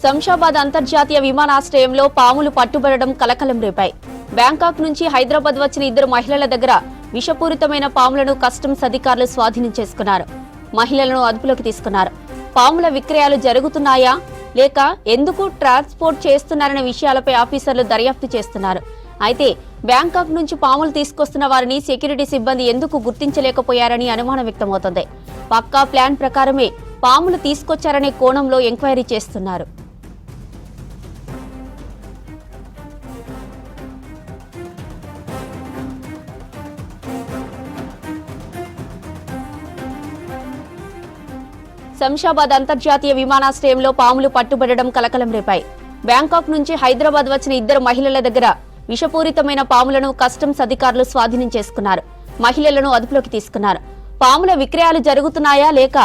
శంషాబాద్ అంతర్జాతీయ విమానాశ్రయంలో పాములు పట్టుబడడం కలకలం రేపాయి. బ్యాంకాక్ నుంచి హైదరాబాద్ వచ్చిన ఇద్దరు మహిళల దగ్గర విషపూరితమైన పాములను కస్టమ్స్ అధికారులు స్వాధీనం చేసుకున్నారు. మహిళలను అదుపులోకి తీసుకున్నారు. పాముల విక్రయాలు జరుగుతున్నాయా లేక ఎందుకు ట్రాన్స్పోర్ట్ చేస్తున్నారనే విషయాలపై ఆఫీసర్లు దర్యాప్తు చేస్తున్నారు. అయితే బ్యాంకాక్ నుంచి పాములు తీసుకొస్తున్న వారిని సెక్యూరిటీ సిబ్బంది ఎందుకు గుర్తించలేకపోయారని అనుమానం వ్యక్తమవుతోంది. పక్కా ప్లాన్ ప్రకారమే పాములు తీసుకొచ్చారనే కోణంలో ఎంక్వైరీ చేస్తున్నారు. శంషాబాద్ అంతర్జాతీయ విమానాశ్రయంలో పాములు పట్టుబడడం కలకలం రేపాయి. బ్యాంకాక్ నుంచి హైదరాబాద్ వచ్చిన ఇద్దరు మహిళల దగ్గర విషపూరితమైన పాములను కస్టమ్స్ అధికారులు స్వాధీనం చేసుకున్నారు. మహిళలను అదుపులోకి తీసుకున్నారు. పాముల విక్రయాలు జరుగుతున్నాయా లేక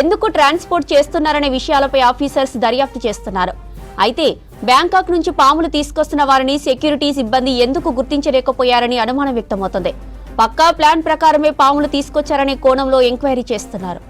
ఎందుకు ట్రాన్స్పోర్ట్ చేస్తున్నారనే విషయాలపై ఆఫీసర్స్ దర్యాప్తు చేస్తున్నారు. అయితే బ్యాంకాక్ నుంచి పాములు తీసుకొస్తున్న వారిని సెక్యూరిటీ సిబ్బంది ఎందుకు గుర్తించలేకపోయారని అనుమానం వ్యక్తమవుతోంది. పక్కా ప్లాన్ ప్రకారమే పాములు తీసుకొచ్చారనే కోణంలో ఎంక్వైరీ చేస్తున్నారు.